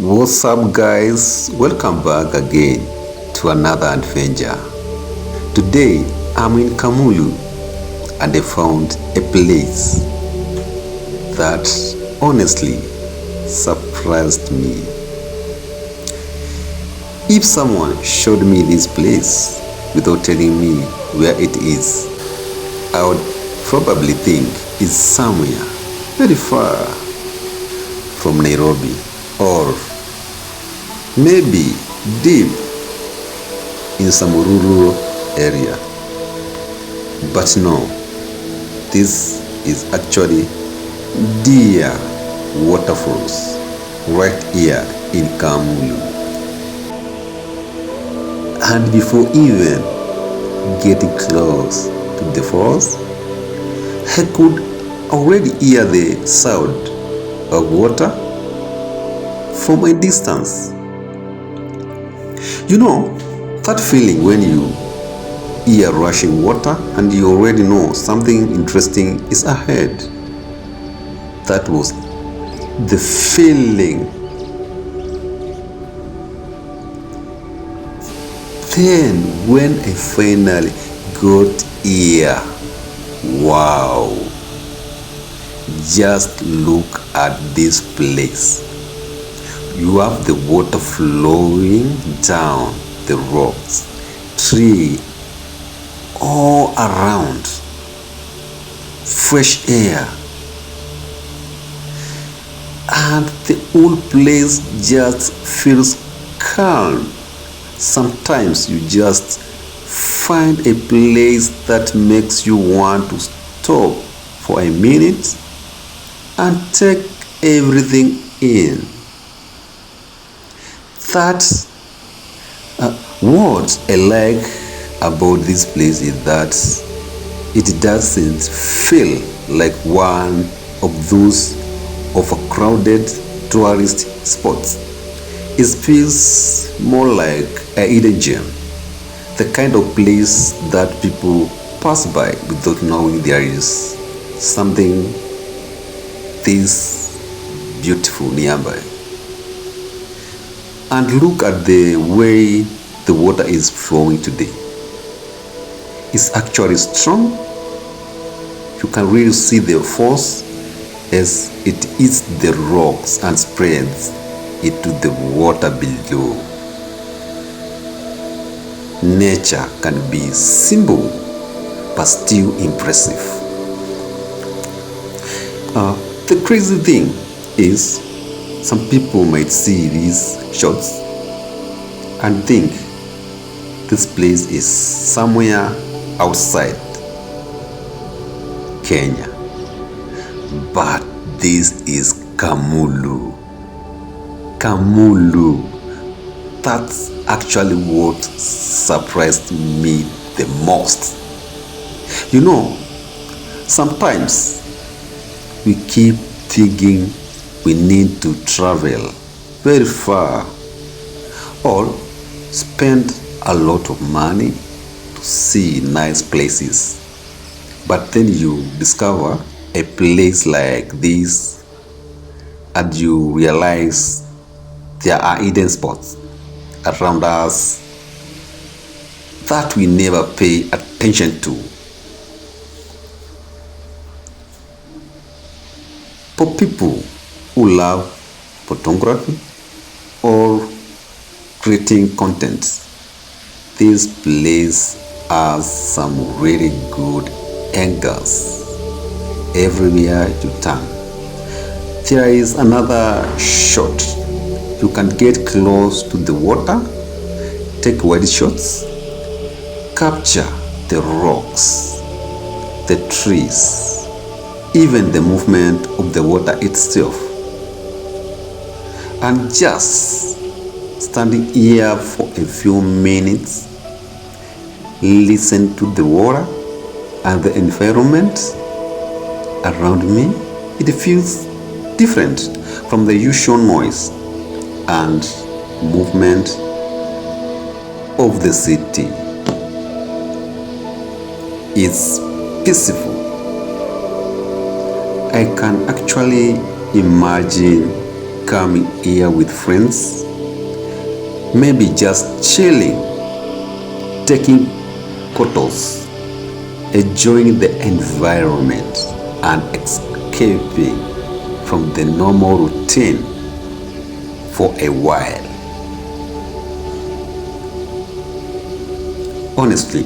What's up, guys? Welcome back again to another adventure. Today I'm in Kamulu and I found a place that honestly surprised me. If someone showed me this place without telling me where it is, I would probably think it's somewhere very far from Nairobi or maybe deep in some rural area. But no, this is actually NDIIA Waterfalls right here in Kamulu. And before even getting close to the falls, I could already hear the sound of water from a distance. You know, that feeling when you hear rushing water and you already know something interesting is ahead. That was the feeling. Then when I finally got here, wow, just look at this place. You have the water flowing down the rocks, tree all around, fresh air, and the whole place just feels calm. Sometimes you just find a place that makes you want to stop for a minute and take everything in. That's what I like about this place is that it doesn't feel like one of those overcrowded tourist spots. It feels more like a hidden gem, the kind of place that people pass by without knowing there is something this beautiful nearby. And look at the way the water is flowing today. It's actually strong. You can really see the force as it hits the rocks and spreads into the water below. Nature can be simple but still impressive. The crazy thing is, some people might see these shots and think this place is somewhere outside Kenya. But this is Kamulu. Kamulu. That's actually what surprised me the most. You know, sometimes we keep thinking we need to travel very far or spend a lot of money to see nice places. But then you discover a place like this and you realize there are hidden spots around us that we never pay attention to. For people who love photography or creating content, this place has some really good angles everywhere you turn. There is another shot. You can get close to the water, take wide shots, capture the rocks, the trees, even the movement of the water itself. And just standing here for a few minutes, listen to the water and the environment around me, it feels different from the usual noise and movement of the city. It's peaceful. I can actually imagine coming here with friends, maybe just chilling, taking photos, enjoying the environment and escaping from the normal routine for a while. Honestly,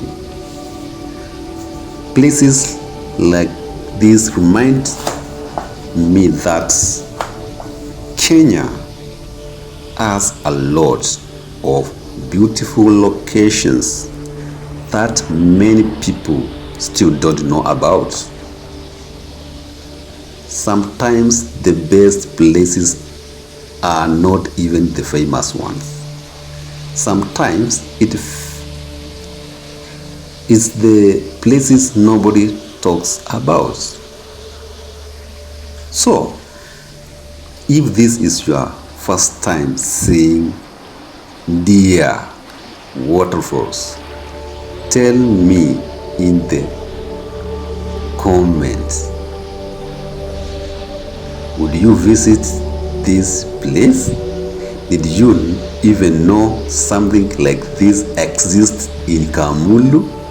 places like this remind me that Kenya has a lot of beautiful locations that many people still don't know about. Sometimes the best places are not even the famous ones. Sometimes it's the places nobody talks about. So, if this is your first time seeing NDIIA Waterfalls, tell me in the comments. Would you visit this place? Did you even know something like this exists in Kamulu?